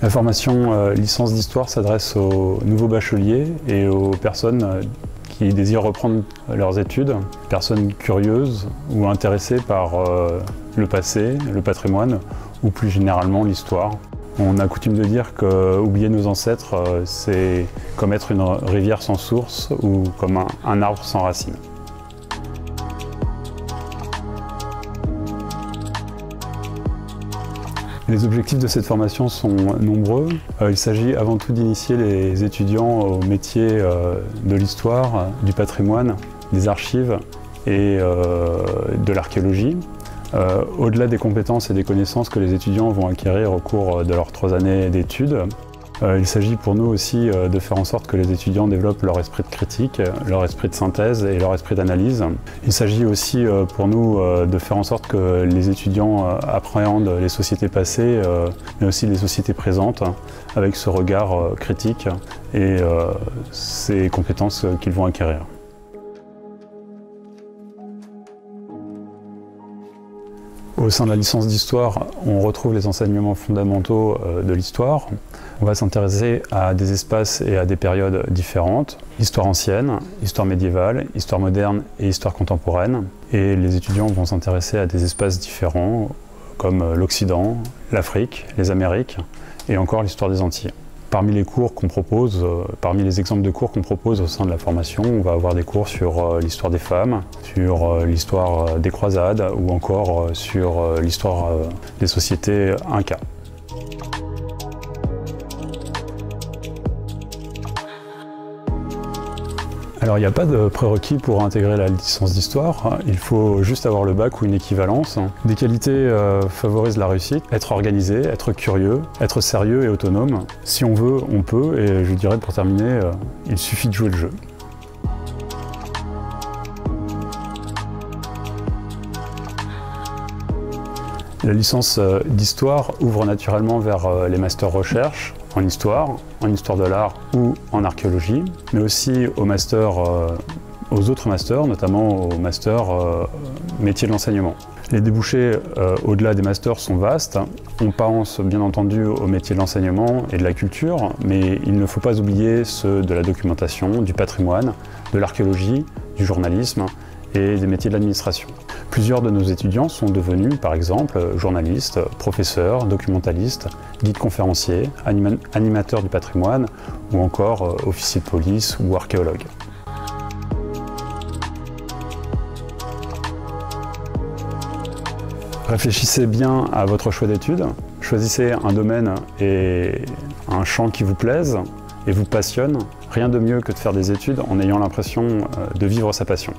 La formation licence d'histoire s'adresse aux nouveaux bacheliers et aux personnes qui désirent reprendre leurs études, personnes curieuses ou intéressées par le passé, le patrimoine ou plus généralement l'histoire. On a coutume de dire qu'oublier nos ancêtres, c'est comme être une rivière sans source ou comme un arbre sans racines. Les objectifs de cette formation sont nombreux. Il s'agit avant tout d'initier les étudiants au métier de l'histoire, du patrimoine, des archives et de l'archéologie. Au-delà des compétences et des connaissances que les étudiants vont acquérir au cours de leurs 3 années d'études, il s'agit pour nous aussi de faire en sorte que les étudiants développent leur esprit de critique, leur esprit de synthèse et leur esprit d'analyse. Il s'agit aussi pour nous de faire en sorte que les étudiants appréhendent les sociétés passées, mais aussi les sociétés présentes, avec ce regard critique et ces compétences qu'ils vont acquérir. Au sein de la licence d'histoire, on retrouve les enseignements fondamentaux de l'histoire. On va s'intéresser à des espaces et à des périodes différentes. Histoire ancienne, histoire médiévale, histoire moderne et histoire contemporaine. Et les étudiants vont s'intéresser à des espaces différents comme l'Occident, l'Afrique, les Amériques et encore l'histoire des Antilles. Parmi les cours qu'on propose, parmi les exemples de cours qu'on propose au sein de la formation, on va avoir des cours sur l'histoire des femmes, sur l'histoire des croisades ou encore sur l'histoire des sociétés Inca. Alors il n'y a pas de prérequis pour intégrer la licence d'histoire, il faut juste avoir le bac ou une équivalence. Des qualités favorisent la réussite, être organisé, être curieux, être sérieux et autonome. Si on veut, on peut, et je dirais pour terminer, il suffit de jouer le jeu. La licence d'histoire ouvre naturellement vers les masters recherche, en histoire de l'art ou en archéologie, mais aussi aux autres masters, notamment au master métier de l'enseignement. Les débouchés au-delà des masters sont vastes. On pense bien entendu au métier de l'enseignement et de la culture, mais il ne faut pas oublier ceux de la documentation, du patrimoine, de l'archéologie, du journalisme et des métiers de l'administration. Plusieurs de nos étudiants sont devenus, par exemple, journalistes, professeurs, documentalistes, guides conférenciers, animateurs du patrimoine ou encore officiers de police ou archéologues. Réfléchissez bien à votre choix d'études, choisissez un domaine et un champ qui vous plaisent et vous passionne. Rien de mieux que de faire des études en ayant l'impression de vivre sa passion.